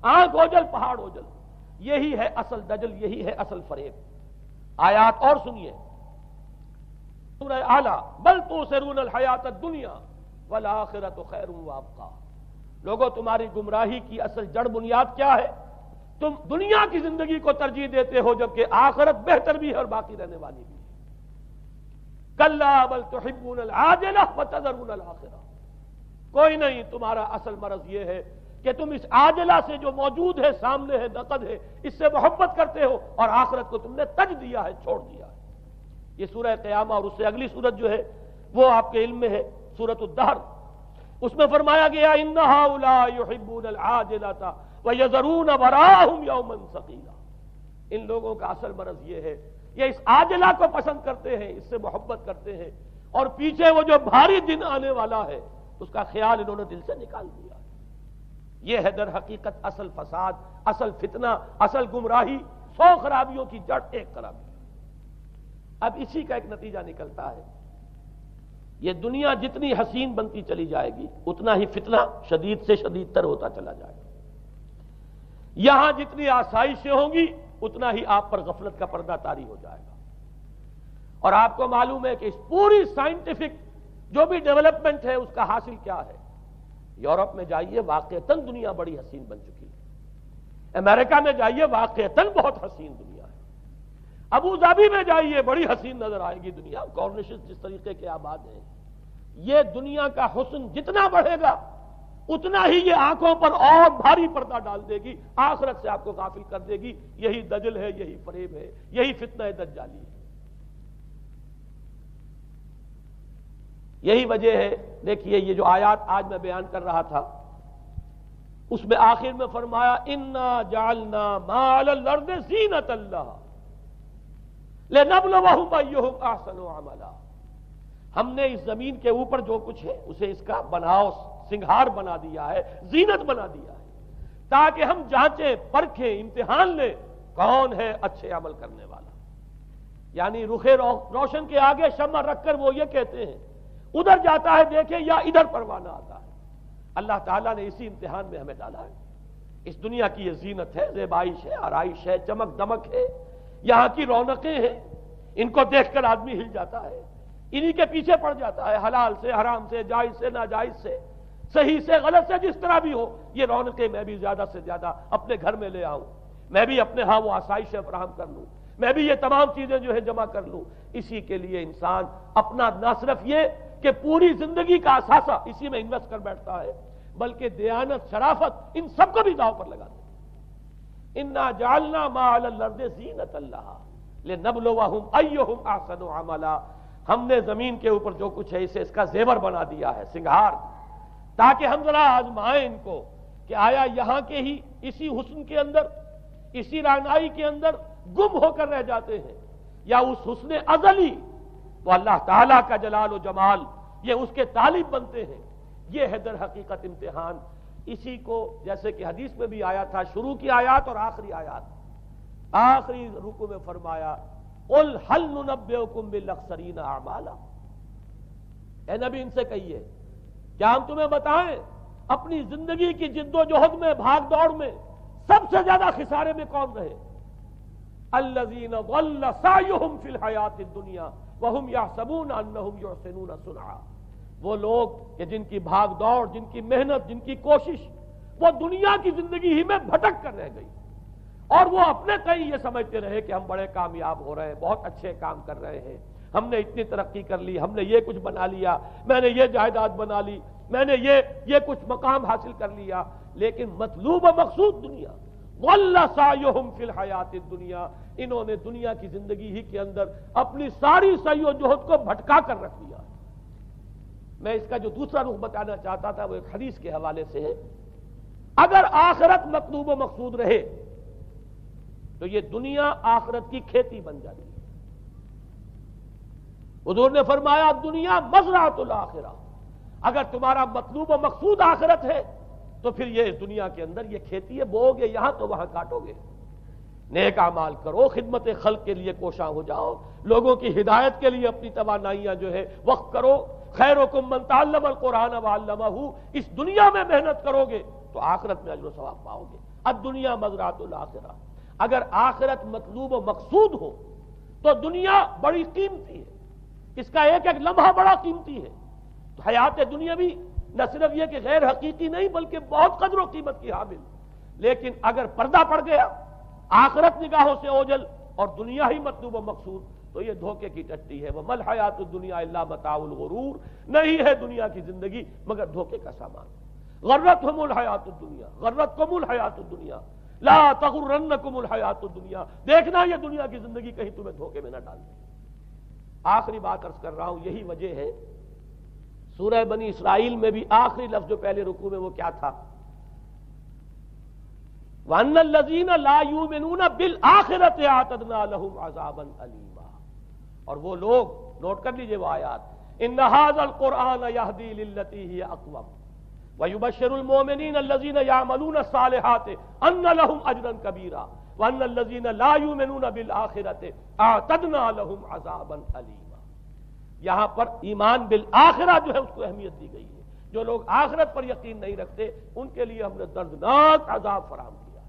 [SPEAKER 1] آنکھ اوجھل پہاڑ اوجھل۔ یہی ہے اصل دجل، یہی ہے اصل فریب۔ آیات اور سنیے، سورہ اعلی، بل تؤثرون الحیات الدنیا والآخرۃ خیر وابقیٰ۔ لوگوں، تمہاری گمراہی کی اصل جڑ بنیاد کیا ہے؟ تم دنیا کی زندگی کو ترجیح دیتے ہو، جبکہ آخرت بہتر بھی ہے اور باقی رہنے والی بھی ہے۔ کلا بل تحبون العاجلہ وتذرون الآخرہ۔ کوئی نہیں، تمہارا اصل مرض یہ ہے کہ تم اس عاجلہ سے جو موجود ہے، سامنے ہے، نقد ہے، اس سے محبت کرتے ہو، اور آخرت کو تم نے تج دیا ہے، چھوڑ دیا ہے۔ یہ سورہ قیامہ اور اس سے اگلی سورت جو ہے وہ آپ کے علم میں ہے، سورۃ الدہر۔ اس میں فرمایا گیا ان ہؤلاء یحبون العاجلۃ ویذرون وراءہم یوما ثقیلا۔ ان لوگوں کا اصل مرض یہ ہے، یہ اس عاجلہ کو پسند کرتے ہیں، اس سے محبت کرتے ہیں، اور پیچھے وہ جو بھاری دن آنے والا ہے اس کا خیال انہوں نے دل سے نکال دیا۔ یہ ہے در حقیقت اصل فساد، اصل فتنہ، اصل گمراہی، 100 خرابیوں کی جڑ ایک خرابی۔ اب اسی کا ایک نتیجہ نکلتا ہے، یہ دنیا جتنی حسین بنتی چلی جائے گی اتنا ہی فتنہ شدید سے شدید تر ہوتا چلا جائے گا۔ یہاں جتنی آسائشیں ہوں گی اتنا ہی آپ پر غفلت کا پردہ طاری ہو جائے گا۔ اور آپ کو معلوم ہے کہ اس پوری سائنٹیفک جو بھی ڈیولپمنٹ ہے اس کا حاصل کیا ہے؟ یورپ میں جائیے، واقعتاً دنیا بڑی حسین بن چکی ہے۔ امریکہ میں جائیے، واقعتاً بہت حسین دنیا ہے۔ ابو ظبی میں جائیے، بڑی حسین نظر آئے گی دنیا، کارنیشز جس طریقے کے آباد ہیں۔ یہ دنیا کا حسن جتنا بڑھے گا اتنا ہی یہ آنکھوں پر اور بھاری پردہ ڈال دے گی، آخرت سے آپ کو غافل کر دے گی۔ یہی دجل ہے، یہی فریب ہے، یہی فتنہ دجالی ہے۔ یہی وجہ ہے، دیکھیے یہ جو آیات آج میں بیان کر رہا تھا اس میں آخر میں فرمایا انا جعلنا ما علی الارض زینۃ اللہ لنبلوہم ایہم احسن عملا۔ ہم نے اس زمین کے اوپر جو کچھ ہے اسے اس کا بناؤ سنگھار بنا دیا ہے، زینت بنا دیا ہے، تاکہ ہم جانچیں، پرکھیں، امتحان لیں کون ہے اچھے عمل کرنے والا۔ یعنی رخ روشن کے آگے شمع رکھ کر وہ یہ کہتے ہیں ادھر جاتا ہے دیکھیں یا ادھر پروانہ آتا ہے۔ اللہ تعالیٰ نے اسی امتحان میں ہمیں ڈالا ہے۔ اس دنیا کی یہ زینت ہے، زیبائش ہے، آرائش ہے، چمک دمک ہے، یہاں کی رونقیں ہیں، ان کو دیکھ کر آدمی ہل جاتا ہے، انہی کے پیچھے پڑ جاتا ہے، حلال سے حرام سے، جائز سے ناجائز سے، صحیح سے غلط سے، جس طرح بھی ہو یہ رونقیں میں بھی زیادہ سے زیادہ اپنے گھر میں لے آؤں، میں بھی اپنے ہاں وہ آسائشیں فراہم کر لوں، میں بھی یہ تمام چیزیں جو ہے جمع کر لوں۔ اسی کے لیے انسان اپنا نہ صرف یہ کہ پوری زندگی کا اثاثہ اسی میں انویسٹ کر بیٹھتا ہے، بلکہ دیانت، شرافت، ان سب کو بھی داؤ پر لگا دے۔ انا جعلنا ما علی الارض زینۃ اللہ لنبلوہم ایہم احسن عملا۔ ہم نے زمین کے اوپر جو کچھ ہے اسے اس کا زیور بنا دیا ہے، سنگھار، تاکہ ہم ذرا آزمائیں ان کو کہ آیا یہاں کے ہی اسی حسن کے اندر، اسی رعنائی کے اندر گم ہو کر رہ جاتے ہیں، یا اس حسن ازلی تو اللہ تعالیٰ کا جلال و جمال یہ اس کے طالب بنتے ہیں۔ یہ ہے در حقیقت امتحان۔ اسی کو جیسے کہ حدیث میں بھی آیا تھا، شروع کی آیات اور آخری آیات، آخری رکوع میں فرمایا قل هل ننبئکم بالاخسرین اعمالا، اے نبی ان سے کہیے کیا ہم تمہیں بتائیں اپنی زندگی کی جد و جہد میں، بھاگ دوڑ میں سب سے زیادہ خسارے میں کون رہے؟ الذین ضل سعیہم فی الحیاۃ الدنیا وہم یحسبون انہم یحسنون صنعا۔ وہ لوگ کہ جن کی بھاگ دوڑ، جن کی محنت، جن کی کوشش وہ دنیا کی زندگی ہی میں بھٹک کر رہ گئی، اور وہ اپنے کہیں یہ سمجھتے رہے کہ ہم بڑے کامیاب ہو رہے ہیں، بہت اچھے کام کر رہے ہیں، ہم نے اتنی ترقی کر لی، ہم نے یہ کچھ بنا لیا، میں نے یہ جائیداد بنا لی، میں نے یہ کچھ مقام حاصل کر لیا، لیکن مطلوب و مقصود دنیا۔ ضل سعیہم فی الحیاۃ الدنیا، انہوں نے دنیا کی زندگی ہی کے اندر اپنی ساری سعی و جہد کو بھٹکا کر رکھ دیا۔ میں اس کا جو دوسرا رخ بتانا چاہتا تھا وہ ایک حدیث کے حوالے سے ہے۔ اگر آخرت مطلوب و مقصود رہے تو یہ دنیا آخرت کی کھیتی بن جاتی ہے۔ حضور نے فرمایا دنیا مزرعۃ الآخرہ، اگر تمہارا مطلوب و مقصود آخرت ہے تو پھر یہ اس دنیا کے اندر یہ کھیتی ہے، بو گے یہاں تو وہاں کاٹو گے، نیک اعمال کرو، خدمت خلق کے لیے کوشاں ہو جاؤ، لوگوں کی ہدایت کے لیے اپنی توانائیاں جو ہے وقف کرو۔ خیرکم من تعلم القرآن وعلمہ، اس دنیا میں محنت کرو گے تو آخرت میں اجر و ثواب پاؤ گے۔ الدنیا مزرعۃ الآخرہ، اگر آخرت مطلوب و مقصود ہو تو دنیا بڑی قیمتی ہے، اس کا ایک ایک لمحہ بڑا قیمتی ہے۔ تو حیات دنیا بھی نہ صرف یہ کہ غیر حقیقی نہیں بلکہ بہت قدر و قیمت کی حامل، لیکن اگر پردہ پڑ گیا، آخرت نگاہوں سے اوجھل اور دنیا ہی مطلوب و مقصود، تو یہ دھوکے کی ٹٹی ہے۔ وَمَا الْحَيَاةُ الدُّنْيَا إِلَّا مَتَاعُ الْغُرُورِ، نہیں ہے دنیا کی زندگی مگر دھوکے کا سامان۔ غرتہم الحیات الدنیا، غرتکم الحیات الدنیا، لا تغرنکم الحیات الدنیا، دیکھنا یہ دنیا کی زندگی کہیں تمہیں دھوکے میں نہ ڈال دے۔ آخری بات عرض کر رہا ہوں، یہی وجہ ہے سورہ بنی اسرائیل میں بھی آخری لفظ جو پہلے رکوع میں وہ کیا تھا؟ وَأَنَّ الَّذِينَ لَا يُؤْمِنُونَ بِالْآخِرَةِ أَعْتَدْنَا لَهُمْ عَذَابًا أَلِيمًا۔ اور وہ لوگ، نوٹ کر لیجئے وہ آیات، إِنَّ هَذَا الْقُرْآنَ يَهْدِي لِلَّتِي هِيَ أَقْوَمُ وَيُبَشِّرُ الْمُؤْمِنِينَ الَّذِينَ يَعْمَلُونَ الصَّالِحَاتِ أَنَّ لَهُمْ أَجْرًا كَبِيرًا وَأَنَّ الَّذِينَ لَا يُؤْمِنُونَ بِالْآخِرَةِ أَعْتَدْنَا لَهُمْ عَذَابًا أَلِيمًا۔ یہاں پر ایمان بالآخرہ جو ہے اس کو اہمیت دی گئی ہے۔ جو لوگ آخرت پر یقین نہیں رکھتے ان کے لیے ہم نے دردناک عذاب فراہم کیا۔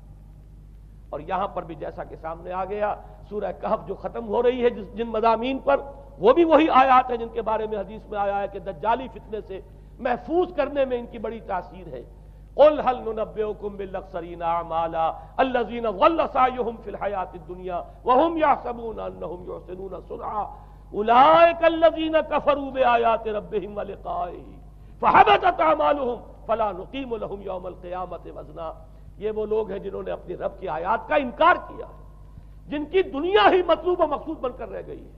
[SPEAKER 1] اور یہاں پر بھی جیسا کہ سامنے آ گیا، سورہ کہف جو ختم ہو رہی ہے جن مضامین پر، وہ بھی وہی آیات ہیں جن کے بارے میں حدیث میں آیا ہے کہ دجالی فتنے سے محفوظ کرنے میں ان کی بڑی تاثیر ہے۔ قل هل ننبئکم بالاخسرین اعمالا الذین ضل سعیہم فی الحیاۃ الدنیا وہم یحسبون انہم یحسنون صنعا اولئک الذین کفروا بآیات ربہم ولقائہ فحبطت اعمالهم فلا نقیم لهم یوم القیامت وزنا. یہ وہ لوگ ہیں جنہوں نے اپنی رب کی آیات کا انکار کیا ہے، جن کی دنیا ہی مطلوب و مقصود بن کر رہ گئی ہے،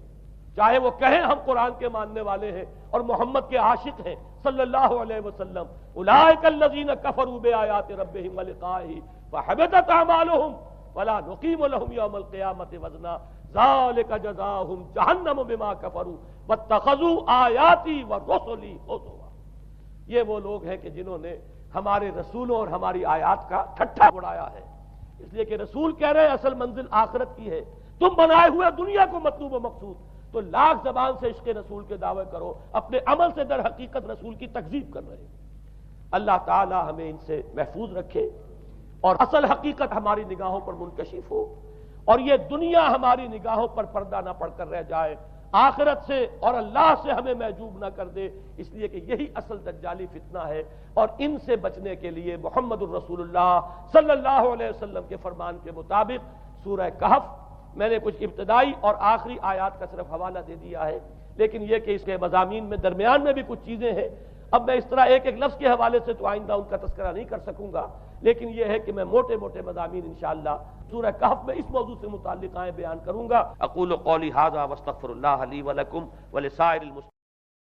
[SPEAKER 1] چاہے وہ کہیں ہم قرآن کے ماننے والے ہیں اور محمد کے عاشق ہیں صلی اللہ علیہ وسلم. اولئک الذین کفروا بآیات ربہم ولقائہ فحبطت اعمالهم ولا نقیم لهم یوم القیامت وزنا ذلک جزاؤہم جہنم بما کفروا واتخذوا آیاتی ورسلی ہزوا. یہ وہ لوگ ہیں کہ جنہوں نے ہمارے رسولوں اور ہماری آیات کا ٹھٹھا اڑایا ہے، اس لیے کہ رسول کہہ رہے ہیں اصل منزل آخرت کی ہے، تم بنائے ہوئے دنیا کو مطلوب و مقصود. تو لاکھ زبان سے عشق رسول کے دعوے کرو، اپنے عمل سے در حقیقت رسول کی تکذیب کر رہے ہیں. اللہ تعالی ہمیں ان سے محفوظ رکھے اور اصل حقیقت ہماری نگاہوں پر منکشف ہو، اور یہ دنیا ہماری نگاہوں پر پردہ نہ پڑ کر رہ جائے، آخرت سے اور اللہ سے ہمیں محجوب نہ کر دے. اس لیے کہ یہی اصل دجالی فتنہ ہے، اور ان سے بچنے کے لیے محمد الرسول اللہ صلی اللہ علیہ وسلم کے فرمان کے مطابق سورہ کہف، میں نے کچھ ابتدائی اور آخری آیات کا صرف حوالہ دے دیا ہے، لیکن یہ کہ اس کے مضامین میں درمیان میں بھی کچھ چیزیں ہیں. اب میں اس طرح ایک ایک لفظ کے حوالے سے تو آئندہ ان کا تذکرہ نہیں کر سکوں گا، لیکن یہ ہے کہ میں موٹے موٹے مضامین انشاءاللہ سورہ کہف میں اس موضوع سے متعلق بیان کروں گا. اقول قولی ھذا واستغفر اللہ لی ولکم ولسائر المسلمین.